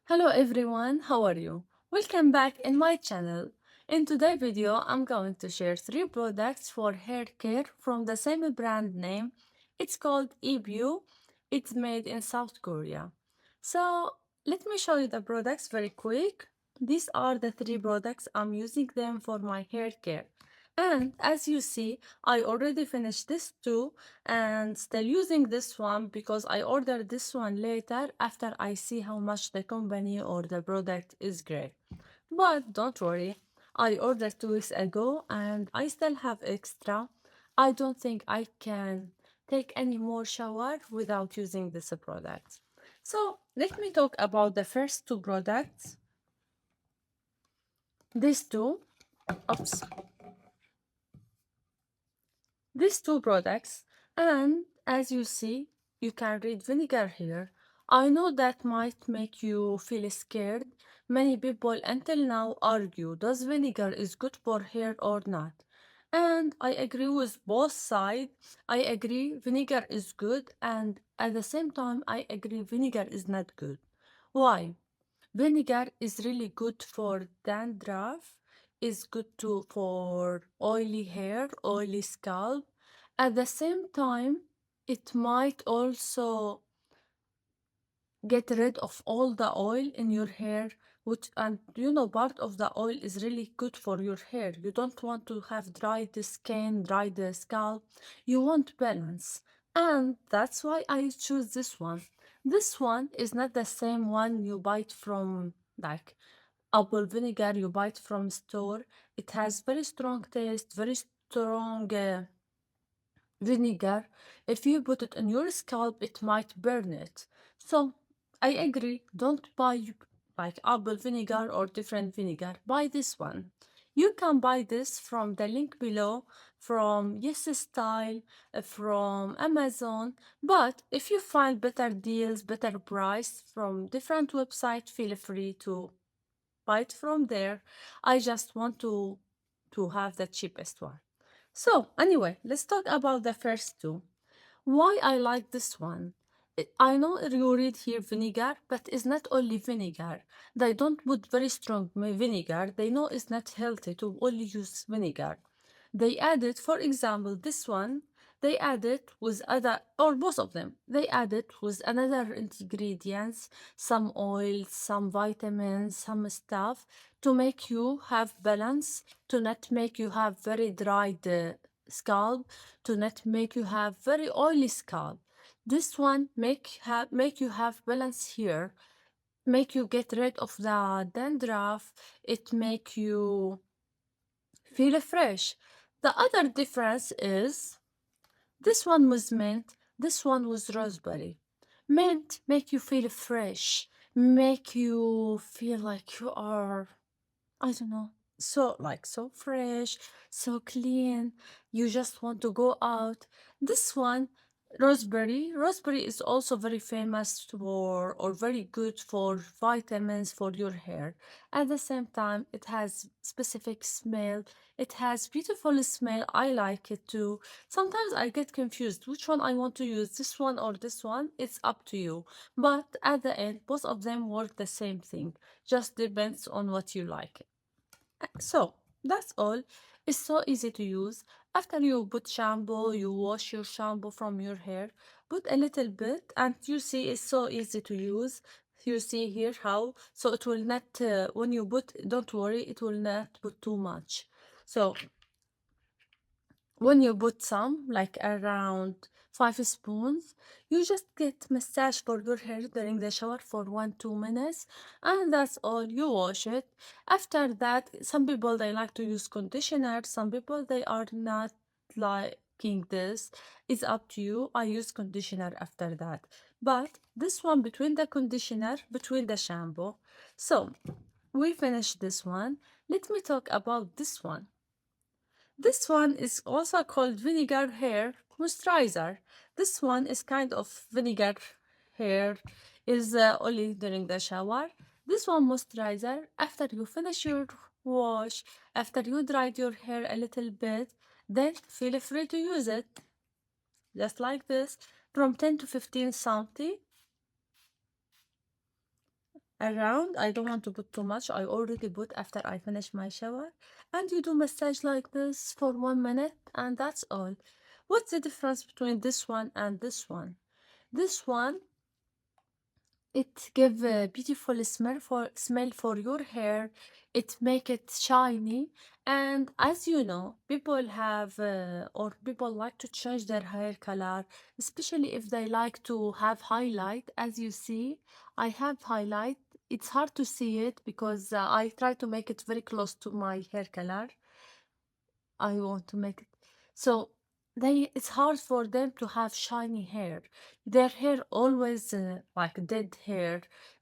Hello everyone, how are you? Welcome back in my channel. In today's video, I'm going to share 3 products for hair care from the same brand name. It's called EBU. It's made in South Korea. So let me show you the products very quick. These are the 3 products. I'm using them for my hair care. And as you see, I already finished this two and still using this one because I ordered this one later after I see how much the company or the product is great. But don't worry, I ordered 2 weeks ago and I still have extra. I don't think I can take any more shower without using this product. So let me talk about the first 2 products. These two, oops, these 2 products, and as you see, you can read vinegar here. I know that might make you feel scared. Many people until now argue does vinegar is good for hair or not. And I agree with both sides. I agree vinegar is good, and at the same time, I agree vinegar is not good. Why? Vinegar is really good for dandruff, is good too for oily hair, oily scalp. At the same time, it might also get rid of all the oil in your hair, which, and part of the oil is really good for your hair. You don't want to have dry the skin, dry the scalp. You want balance. And that's why I choose this one. This one is not the same one you buy from like apple vinegar you buy it from store. It has very strong taste, very strong vinegar. If you put it on your scalp, it might burn it. So I agree, don't buy like apple vinegar or different vinegar. Buy this one. You can buy this from the link below, from Yes Style, from Amazon. But if you find better deals, better price from different websites, feel free to buy it from there. I just want to have the cheapest one. So anyway, let's talk about the first two. Why I like this one? I know you read here vinegar, but it's not only vinegar. They don't put very strong vinegar. They know it's not healthy to only use vinegar. They added, for example, this one, they added with other, or both of them, they added with another ingredients, some oils, some vitamins, some stuff to make you have balance, to not make you have very dried scalp, to not make you have very oily scalp. This one make you have balance here, make you get rid of the dandruff, it make you feel fresh. The other difference is this one was mint, this one was raspberry. Mint make you feel fresh, make you feel like you are, I don't know, so fresh, so clean. You just want to go out. This one, raspberry is also very famous for or very good for vitamins for your hair. At the same time, it has specific smell. It has beautiful smell. I like it too. Sometimes I get confused which one I want to use, this one or this one. It's up to you. But at the end, both of them work the same thing. Just depends on what you like. So that's all. It's so easy to use. After you put shampoo, you wash your shampoo from your hair, put a little bit, and you see it's so easy to use. You see here how, so it will not, when you put, don't worry, it will not put too much. So when you put some, like around 5 spoons, you just get massage for your hair during the shower for 1-2 minutes, and that's all. You wash it. After that, some people they like to use conditioner, some people they are not liking this. It's up to you. I use conditioner after that, but this one between the conditioner, between the shampoo. So we finished this one. Let me talk about this one. This one is also called vinegar hair moisturizer. This one is kind of vinegar hair, is only during the shower. This one moisturizer, after you finish your wash, after you dried your hair a little bit, then feel free to use it. Just like this, from 10 to 15 cm. around. I don't want to put too much. I already put after I finish my shower. And you do massage like this for 1 minute, and that's all. What's the difference between this one and this one? This one, it give a beautiful smell for your hair. It make it shiny. And as you know, people have or people like to change their hair color, especially if they like to have highlight. As you see, I have highlight. It's hard to see it because I try to make it very close to my hair color. I want to make it so it's hard for them to have shiny hair. Their hair always like dead hair,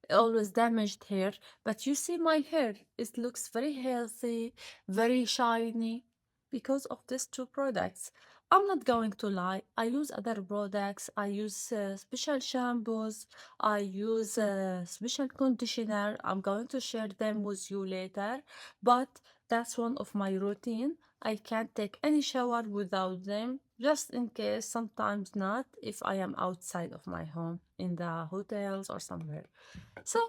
always damaged hair. But you see my hair, it looks very healthy, very shiny because of these two products. I'm not going to lie. I use other products. I use special shampoos. I use special conditioner. I'm going to share them with you later. But that's one of my routine. I can't take any shower without them, just in case, sometimes not, if I am outside of my home, in the hotels or somewhere. So,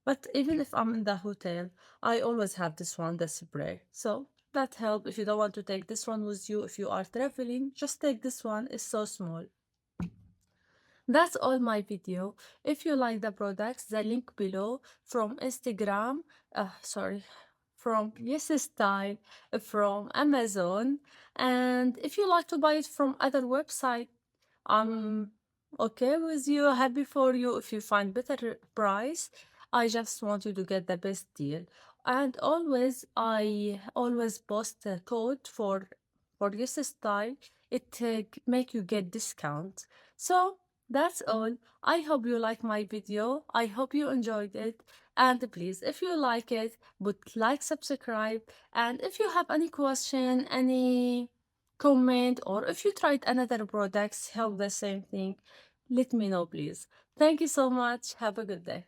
but even if I'm in the hotel, I always have this one, the spray. So that help if you don't want to take this one with you, if you are traveling, just take this one, it's so small. That's all my video. If you like the products, the link below from Instagram, sorry, from Yes Style, from Amazon. And if you like to buy it from other website, I'm okay with you, happy for you. If you find better price, I just want you to get the best deal. And always, I always post a code for Yes Style. It make you get discount. So that's all. I hope you like my video. I hope you enjoyed it. And please, if you like it, put like, subscribe. And if you have any question, any comment, or if you tried another products help the same thing, let me know please. Thank you so much. Have a good day.